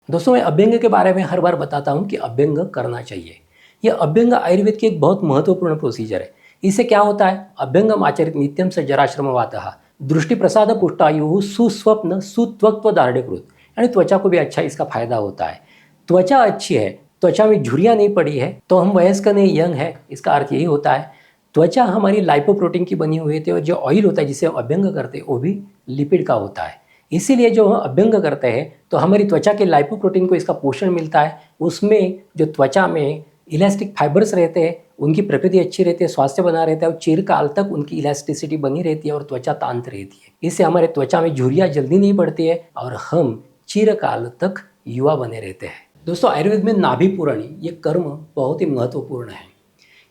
दोस्तों मैं अभ्यंग के बारे में हर बार बताता हूँ कि अभ्यंग करना चाहिए। यह अभ्यंग आयुर्वेद की एक बहुत महत्वपूर्ण प्रोसीजर है। इससे क्या होता है? अभ्यंगम आचरित नित्यम स जराश्रमवातः दृष्टि प्रसाद पुष्टायु सुस्वप्न सुत्वक्त्व धारणीकृत, यानी त्वचा को भी अच्छा इसका फायदा होता है। त्वचा अच्छी है, त्वचा में झुर्रियाँ नहीं पड़ी है तो हम वयस्क नहीं, यंग है, इसका अर्थ यही होता है। त्वचा हमारी लाइपोप्रोटीन की बनी हुई थी और जो ऑयल होता है जिसे हम अभ्यंग करते हैं वो भी लिपिड का होता है। इसीलिए जो हम अभ्यंग करते हैं तो हमारी त्वचा के लाइपोप्रोटीन को इसका पोषण मिलता है। उसमें जो त्वचा में इलास्टिक फाइबर्स रहते हैं उनकी प्रकृति अच्छी रहती है, स्वास्थ्य बना रहता है और चिरकाल तक उनकी इलास्टिसिटी बनी रहती है और त्वचा तांत रहती है। इससे हमारे त्वचा में झुर्रियाँ जल्दी नहीं पड़ती है और हम चिरकाल तक युवा बने रहते हैं। दोस्तों आयुर्वेद में नाभि पूरण ये कर्म बहुत ही महत्वपूर्ण है।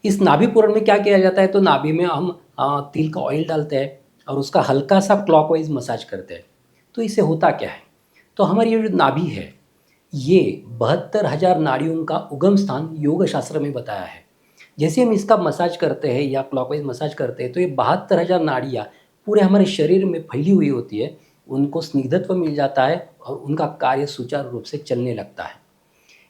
इस नाभि पूरण में क्या किया जाता है? तो नाभि में हम तिल का ऑयल डालते हैं और उसका हल्का सा क्लॉकवाइज मसाज करते हैं। तो इससे होता क्या है? तो हमारी ये जो नाभि है ये 72,000 नाड़ियों का उगम स्थान योग शास्त्र में बताया है। जैसे हम इसका मसाज करते हैं या क्लॉकवाइज मसाज करते हैं तो ये 72,000 नाड़ियाँ पूरे हमारे शरीर में फैली हुई होती है, उनको स्निग्धत्व मिल जाता है और उनका कार्य सुचारू रूप से चलने लगता है।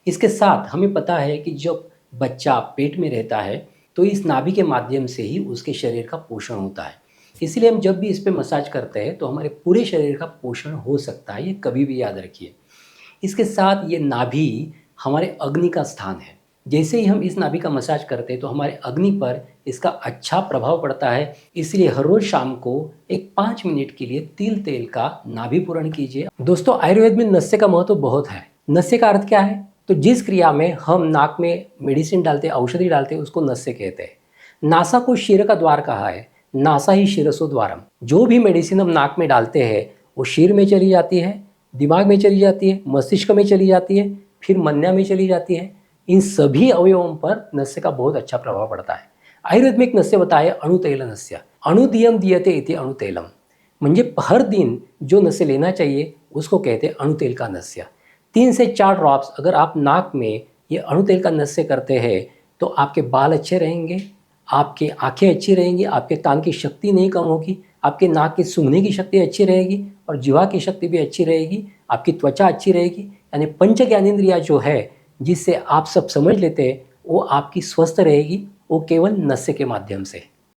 इसके साथ हमें पता है कि जब बच्चा पेट में रहता है तो इस नाभि के माध्यम से ही उसके शरीर का पोषण होता है। इसलिए हम जब भी इस पे मसाज करते हैं तो हमारे पूरे शरीर का पोषण हो सकता है, ये कभी भी याद रखिए। इसके साथ ये नाभि हमारे अग्नि का स्थान है। जैसे ही हम इस नाभि का मसाज करते हैं तो हमारे अग्नि पर इसका अच्छा प्रभाव पड़ता है। इसलिए हर रोज शाम को एक 5 मिनट के लिए तिल तेल का नाभि पूरण कीजिए। दोस्तों आयुर्वेद में नस्य का महत्व बहुत है। नस्य का अर्थ क्या है? तो जिस क्रिया में हम नाक में मेडिसिन डालते हैं, औषधि डालते हैं, उसको नस्य कहते हैं। नासा को शिर का द्वार कहा है, नासा ही शिरसो द्वारम। जो भी मेडिसिन हम नाक में डालते हैं वो शिर में चली जाती है, दिमाग में चली जाती है, मस्तिष्क में चली जाती है, फिर मन्या में चली जाती है। इन सभी अवयवों पर नस्य का बहुत अच्छा प्रभाव पड़ता है। आयुर्वेद में एक नस्य बताया अणुतैल नस्य, अणुदियम दीयते इति अणुतैलम। म्हणजे हर दिन जो नस्य लेना चाहिए उसको कहते हैं अणुतेल का नस्य। 3 से 4 ड्रॉप्स अगर आप नाक में ये अणुतेल का नस्य करते हैं तो आपके बाल अच्छे रहेंगे, आपकी आंखें अच्छी रहेंगी, आपके कान की शक्ति नहीं कम होगी, आपके नाक की सूंघने की शक्ति अच्छी रहेगी और जीवा की शक्ति भी अच्छी रहेगी, आपकी त्वचा अच्छी रहेगी। यानी पंच ज्ञानेंद्रिया जो है जिससे आप सब समझ लेते हैं वो आपकी स्वस्थ रहेगी, वो केवल नस्य के माध्यम से।